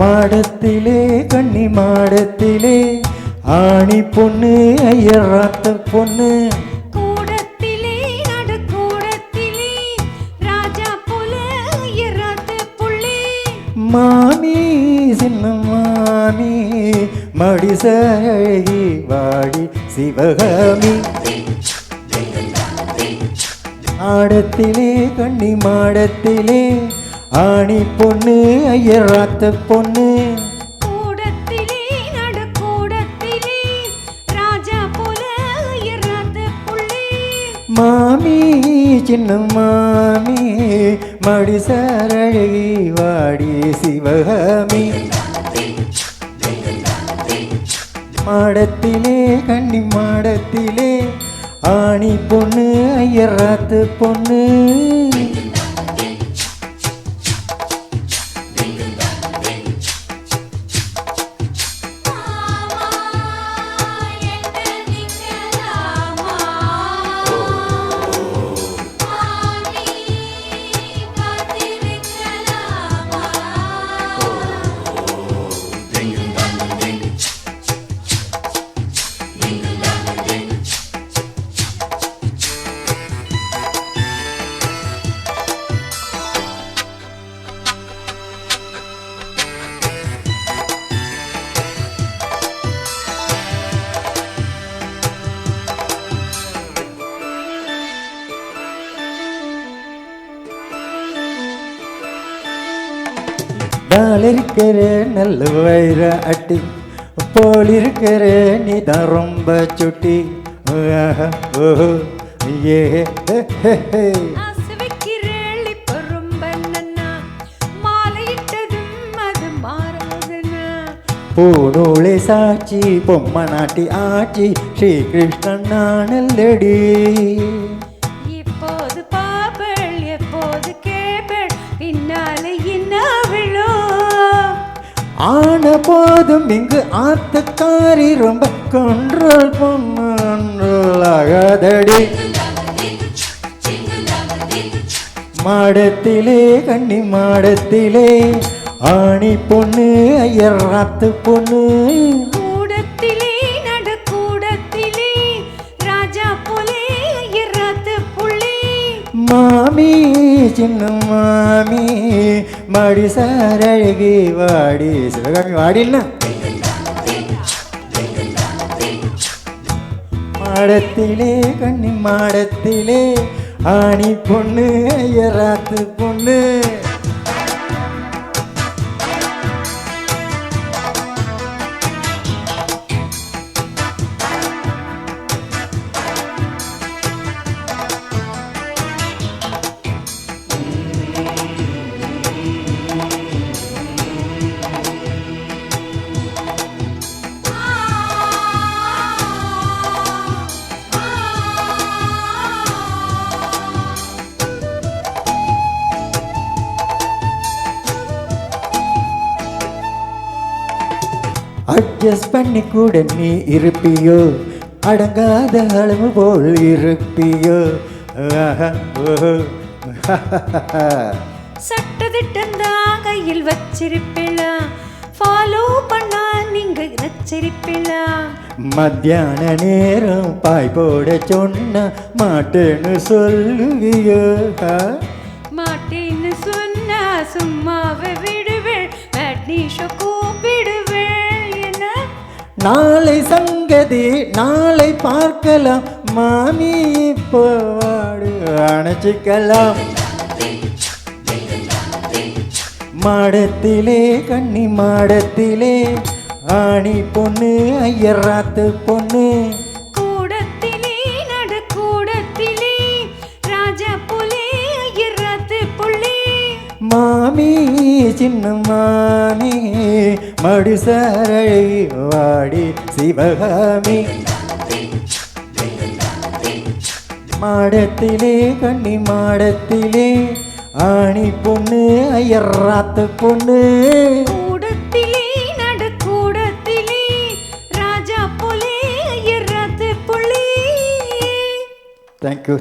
மாடத்திலே கன்னி மாடத்திலே ஆணி பொண்ணு ஐயராத்த பொண்ணு கூடத்திலே நடு கூடத்திலே ராஜா போல ஐயராத்த புள்ளி மாமி சின்ன மாமி மடிசழகி வாடி சிவகாமி மாடத்திலே கன்னி மாடத்திலே ஆணி பொண்ணு ஐயராத்த பொண்ணு கூடத்திலே நடு கூடத்திலே ராஜா போல ஐயராத்த புள்ளி மாமி சின்ன மாமி மடிசழகி வாடி சிவகாமி மாடத்திலே கன்னி மாடத்திலே ஆணி பொண்ணு ஐயராத்து பொண்ணு இருக்கிற நல்ல வயிற அட்டி போல் இருக்கிற நீ தான் ரொம்ப சுட்டி பூநூலை சாட்சி பொம்மை நாட்டி ஆட்சி ஸ்ரீ கிருஷ்ணன் நானல்லடி இப்போது பாப்பள் எப்போது கேப்பள் பின்னாலே என்ன விழோ ஆன போதும் இங்கு ஆத்தக்காரி ரொம்ப கண்ட்ரோல் பண்ணாகதடி மாடத்திலே கன்னி மாடத்திலே ஆணி பொண்ணு ஐயராத்து பொண்ணு கூடத்திலே நடு கூடத்திலே ராஜா போலே ஐயராத்து புள்ளி மாமி சின்ன மாமி மடிசழகி வாடி சிவகாமி வாடினா மாடத்திலே கன்னி மாடத்திலே ஆணி பொண்ணு ஐயராத்து பொண்ணு அட்ஜஸ்ட் பண்ணி கூட நீ இருப்பியோ அடங்காத அளவு போல் இருப்பியோ சட்டதிட்டம் கையில் வச்சிருப்பிளா ஃபாலோ பண்ணா நீங்க நச்சிருப்பிளா மத்தியான நேரம் பாய் போட சொன்ன மாட்டேன்னு சொல்லுவியோ மாட்டேன்னு சொன்னா சும்மாவை விடுவேள் மேட்னிஷோ கூப்பிடுவேள் என்ன நாளை சங்கதி நாளை பார்க்கலாம் மாமி இப்போ வாடு அணைச்சிக்கலாம் மாடத்திலே கன்னி மாடத்திலே ஆணி பொண்ணு ஐயராத்து பொண்ணு கூடத்திலே நடு கூடத்திலே ராஜா போலே ஐயராத்து புள்ளி மாமி சின்ன மாமி மடிசழகி வாடி சிவகாமி மாடத்திலே கன்னி மாடத்திலே ஆணி பொண்ணு ஐயராத்து பொண்ணு கூடத்திலே நடு கூடத்திலே ராஜா போலே ஐயராத்து புள்ளி தேங்க்யூ